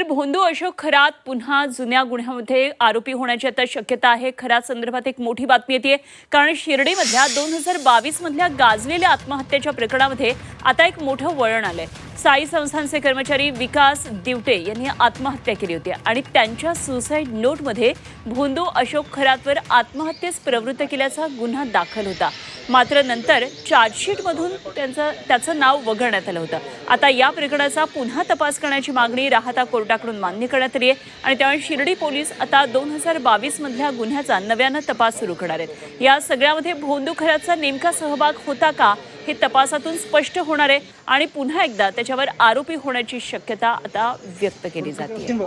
तर भोंदू अशोक खरात पुन्हा जुन्या गुन्ह्यामध्ये आरोपी होण्याची आता शक्यता आहे। खरात संदर्भात एक मोठी बातमी येते, कारण शिर्डीमधल्या 2022 मधल्या गाजलेल्या आत्महत्येच्या प्रकरणामध्ये आता एक मोठं वळण आलंय। साई संस्थानचे कर्मचारी विकास दिवटे यांनी आत्महत्या केली होती आणि त्यांच्या सुसाईड नोटमध्ये भोंदू अशोक खरातवर आत्महत्येस प्रवृत्त केल्याचा गुन्हा दाखल होता। मात्र नंतर चार्जशीटमधून त्याचं नाव वगळण्यात आलं होतं। आता या प्रकरणाचा पुन्हा तपास करण्याची मागणी राहता कोर्टाकडून मान्य करण्यात आली आहे आणि त्यामुळे शिर्डी पोलीस आता 2022 मधल्या गुन्ह्याचा नव्यानं तपास सुरू करणार आहेत। या सगळ्यामध्ये भोंदू खरातचा नेमका सहभाग होता का हे तपासातून स्पष्ट होणार आहे आणि पुन्हा एकदा त्याच्यावर आरोपी होण्याची शक्यता आता व्यक्त केली जाते।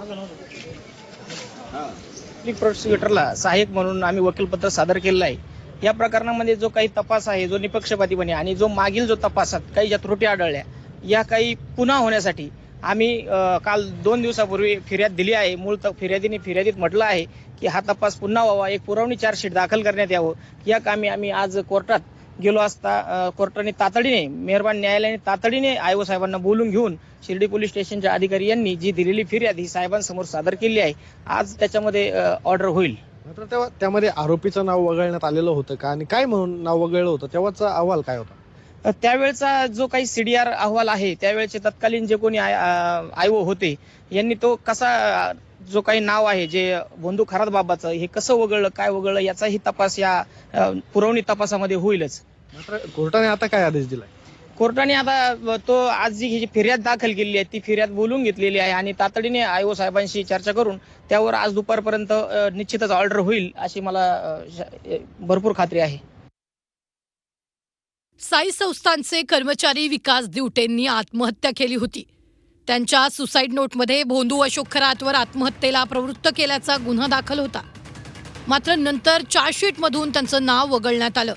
प्रोसिक्युटरला सहाय्यक म्हणून आम्ही वकीलपत्र सादर केलेलं आहे। या प्रकरणामध्ये जो काही तपास आहे, जो निपक्षपातीपणे आणि जो मागील जो तपासात काही ज्या त्रुटी आढळल्या, या काही पुन्हा होण्यासाठी आम्ही काल 2 दिवसापूर्वी फिर्याद दिली आहे। मूळ फिर्यादीत म्हटलं आहे की हा तपास पुन्हा व्हावा, एक पुरवणी चार्जशीट दाखल करण्यात यावं। या कामी आम्ही आज कोर्टात गेलो असता कोर्टाने तातडीने, मेहरबान न्यायालयाने तातडीने आयो साहेबांना बोलून घेऊन शिर्डी पोलीस स्टेशनच्या अधिकारी यांनी जी दिलेली फिर्याद ही साहेबांसमोर सादर केली आहे। आज त्याच्यामध्ये ऑर्डर होईल। मात्र तेव्हा त्यामध्ये आरोपीचं नाव वगळण्यात आलेलं होतं का आणि काय म्हणून नाव वगळलं होतं, तेव्हाचा अहवाल काय होता? त्यावेळचा जो काही CDR अहवाल आहे, त्यावेळेचे तत्कालीन जे कोणी आयो होते यांनी तो कसा, जो काही नाव आहे जे भोंदू खरात बाबाचं, हे कसं वगळलं, काय वगळलं, याचाही तपास या पुरवणी तपासामध्ये होईलच। मात्र कोर्टाने आता काय आदेश दिलाय? कोर्टाने आता तो आज जी फिर्याद दाखल केलेली आहे ती फिर्याद बोलून घेतलेली आहे आणि तातडीने आयो साहेबांशी चर्चा करून त्यावर आज दुपारपर्यंत निश्चितच ऑर्डर होईल अशी मला भरपूर खात्री आहे। साई संस्थानचे कर्मचारी विकास दिवटेंनी आत्महत्या केली होती। त्यांच्या सुसाईड नोटमध्ये भोंदू अशोक खरातवर आत्महत्येला प्रवृत्त केल्याचा गुन्हा दाखल होता। मात्र नंतर चार्जशीटमधून त्यांचं नाव वगळण्यात आलं।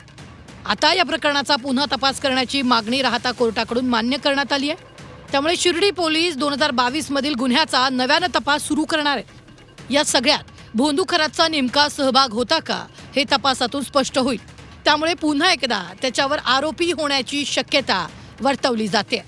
आता या प्रकरणाचा पुन्हा तपास करण्याची मागणी राहता कोर्टाकडून मान्य करण्यात आली आहे। त्यामुळे शिर्डी पोलीस 2022 मधील गुन्ह्याचा नव्यानं तपास सुरू करणार आहेत। या सगळ्यात भोंदू खरातचा नेमका सहभाग होता का हे तपासातून स्पष्ट होईल। त्यामुळे पुन्हा एकदा त्याच्यावर आरोपी होण्याची शक्यता वर्तवली जाते।